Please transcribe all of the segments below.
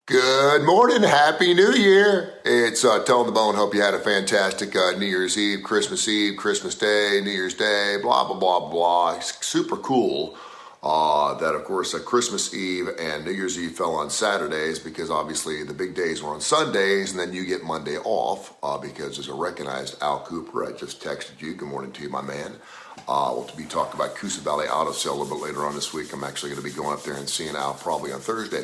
Good morning, Happy New Year. It's Tone the Bone. Hope you had a fantastic New Year's Eve, Christmas Day, New Year's Day, blah, blah, blah, blah. It's super cool that, of course, Christmas Eve and New Year's Eve fell on Saturdays because obviously the big days were on Sundays, and then you get Monday off because there's a recognized Al Cooper. I just texted you. Good morning to you, my man. We'll be talking about Coosa Valley Auto Sale a little bit later on this week. I'm actually going to be going up there and seeing Al probably on Thursday.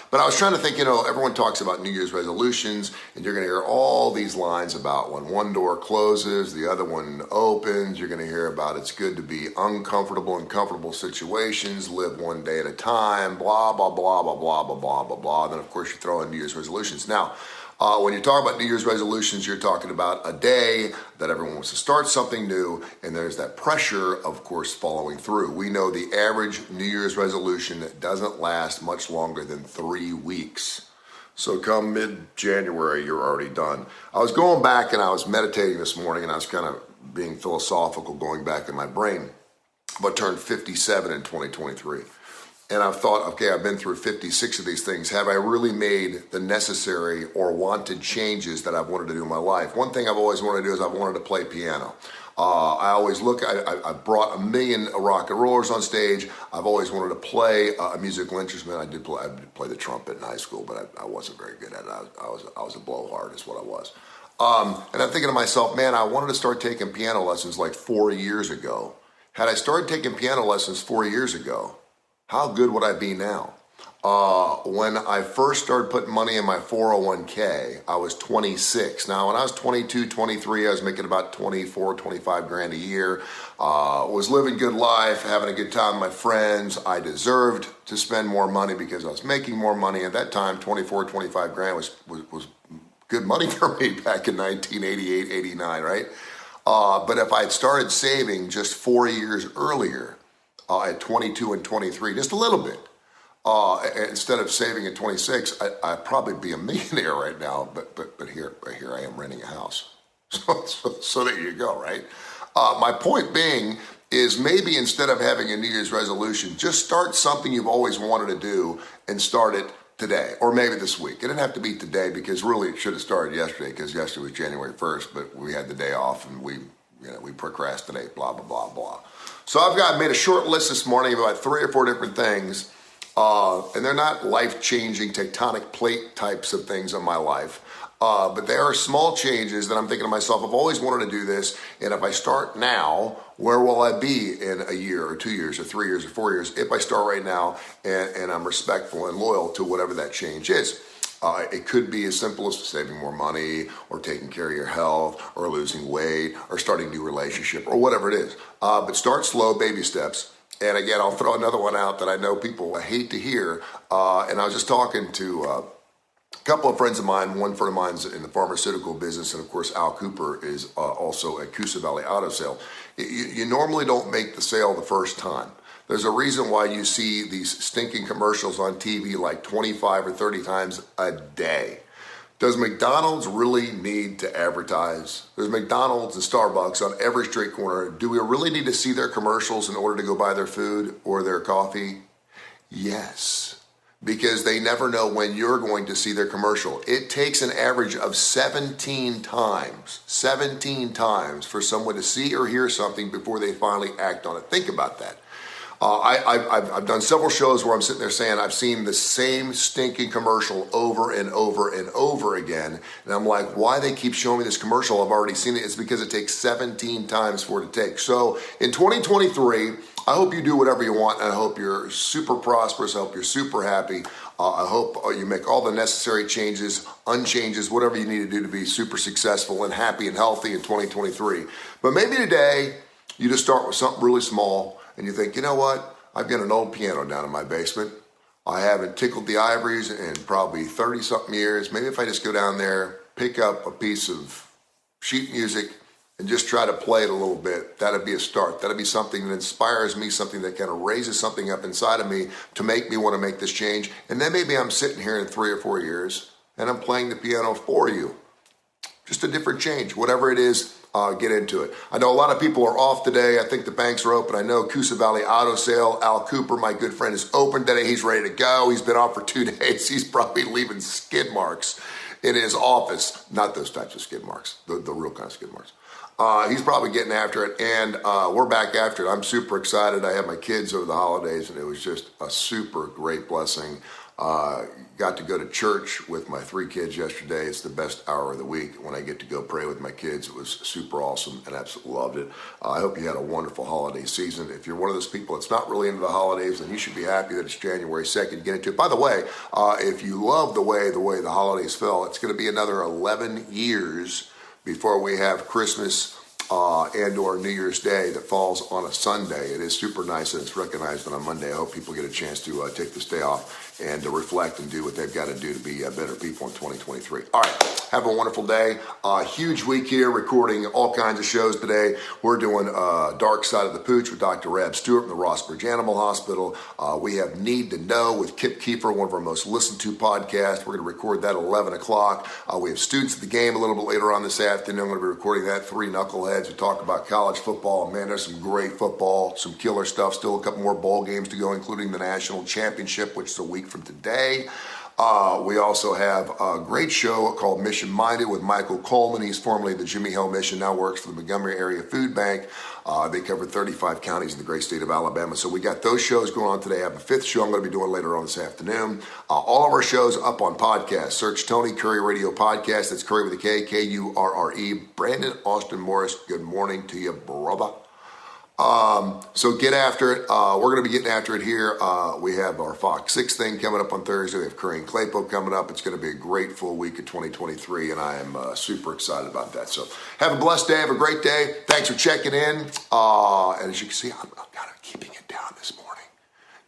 But I was trying to think, everyone talks about New Year's resolutions, and you're going to hear all these lines about when one door closes, the other one opens. You're going to hear about it's good to be uncomfortable in comfortable situations, live one day at a time, blah, blah, blah, blah, blah, blah, blah, blah, blah. And then, of course, you throw in New Year's resolutions. Now, when you talk about New Year's resolutions, you're talking about a day that everyone wants to start something new, and there's that pressure, of course, following through. We know the average New Year's resolution doesn't last much longer than 3 weeks. So come mid-January, you're already done. I was going back and I was meditating this morning, and I was kind of being philosophical, going back in my brain, but turned 57 in 2023. And I've thought, okay, I've been through 56 of these things. Have I really made the necessary or wanted changes that I've wanted to do in my life? One thing I've always wanted to do is I've wanted to play piano. I always I brought a million rock and rollers on stage. I've always wanted to play a musical instrument. I did play the trumpet in high school, but I wasn't very good at it. I was a blowhard is what I was. And I'm thinking to myself, man, I wanted to start taking piano lessons like 4 years ago. Had I started taking piano lessons 4 years ago, how good would I be now? When I first started putting money in my 401k, I was 26. Now, when I was 22, 23, I was making about 24, 25 grand a year. Was living good life, having a good time with my friends. I deserved to spend more money because I was making more money. At that time, 24, 25 grand was good money for me back in 1988, 89, right? But if I had started saving just 4 years earlier, at 22 and 23, just a little bit. Instead of saving at 26, I'd probably be a millionaire right now. But here I am renting a house. So there you go, right? My point being is maybe instead of having a New Year's resolution, just start something you've always wanted to do and start it today, or maybe this week. It didn't have to be today because really it should have started yesterday because yesterday was January 1st, but we had the day off and we procrastinate, blah, blah, blah, blah. So I've made a short list this morning of about 3 or 4 different things, and they're not life-changing tectonic plate types of things in my life, but they are small changes that I'm thinking to myself, I've always wanted to do this, and if I start now, where will I be in a year or 2 years or 3 years or 4 years if I start right now and I'm respectful and loyal to whatever that change is. It could be as simple as saving more money or taking care of your health or losing weight or starting a new relationship or whatever it is. But start slow, baby steps. And again, I'll throw another one out that I know people hate to hear. And I was just talking to a couple of friends of mine. One friend of mine's in the pharmaceutical business. And of course, Al Cooper is also at Coosa Valley Auto Sale. You normally don't make the sale the first time. There's a reason why you see these stinking commercials on TV like 25 or 30 times a day. Does McDonald's really need to advertise? There's McDonald's and Starbucks on every street corner. Do we really need to see their commercials in order to go buy their food or their coffee? Yes, because they never know when you're going to see their commercial. It takes an average of 17 times for someone to see or hear something before they finally act on it. Think about that. I've done several shows where I'm sitting there saying I've seen the same stinking commercial over and over and over again. And I'm like, why they keep showing me this commercial? I've already seen it. It's because it takes 17 times for it to take. So in 2023, I hope you do whatever you want. And I hope you're super prosperous. I hope you're super happy. I hope you make all the necessary changes, unchanges, whatever you need to do to be super successful and happy and healthy in 2023. But maybe today you just start with something really small. And you think, you know what? I've got an old piano down in my basement. I haven't tickled the ivories in probably 30-something years. Maybe if I just go down there, pick up a piece of sheet music, and just try to play it a little bit, that'd be a start. That'd be something that inspires me, something that kind of raises something up inside of me to make me want to make this change. And then maybe I'm sitting here in 3 or 4 years, and I'm playing the piano for you. Just a different change. Whatever it is get into it. I know a lot of people are off today. I think the banks are open. I know Coosa Valley Auto Sale, Al Cooper, my good friend, is open today. He's ready to go. He's been off for 2 days. He's probably leaving skid marks in his office. Not those types of skid marks, the real kind of skid marks. He's probably getting after it, and we're back after it. I'm super excited. I had my kids over the holidays, and it was just a super great blessing. Got to go to church with my 3 kids yesterday. It's the best hour of the week when I get to go pray with my kids. It was super awesome and absolutely loved it. I hope you had a wonderful holiday season. If you're one of those people that's not really into the holidays, then you should be happy that it's January 2nd. Get into it. By the way, if you love the way the holidays fell, it's going to be another 11 years before we have Christmas and or New Year's Day that falls on a Sunday. It is super nice that it's recognized on a Monday. I hope people get a chance to take this day off and to reflect and do what they've got to do to be better people in 2023. All right, have a wonderful day. Huge week here, recording all kinds of shows today. We're doing Dark Side of the Pooch with Dr. Rab Stewart from the Rossbridge Animal Hospital. We have Need to Know with Kip Kiefer, one of our most listened to podcasts. We're going to record that at 11 o'clock. We have Students of the Game a little bit later on this afternoon. I'm going to be recording that, 3 knuckleheads. We talk about college football. Man, there's some great football, some killer stuff. Still a couple more bowl games to go, including the national championship, which is a week from today. We also have a great show called Mission Minded with Michael Coleman. He's formerly the Jimmy Hill Mission, now works for the Montgomery Area Food Bank. They cover 35 counties in the great state of Alabama. So we got those shows going on today. I have a 5th show I'm going to be doing later on this afternoon. All of our shows up on podcast. Search Tony Kurre Radio Podcast. That's Kurre with a K, K-U-R-R-E. Brandon Austin Morris, good morning to you, brother. So get after it. We're going to be getting after it here. We have our Fox 6 thing coming up on Thursday. We have Curry and Claypo coming up. It's going to be a great full week of 2023, and I am super excited about that. So have a blessed day. Have a great day. Thanks for checking in. And as you can see, I'm kind of keeping it down this morning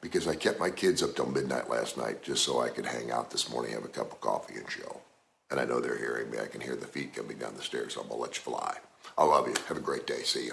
because I kept my kids up till midnight last night just so I could hang out this morning, have a cup of coffee and chill. And I know they're hearing me. I can hear the feet coming down the stairs, so I'm going to let you fly. I love you. Have a great day. See you.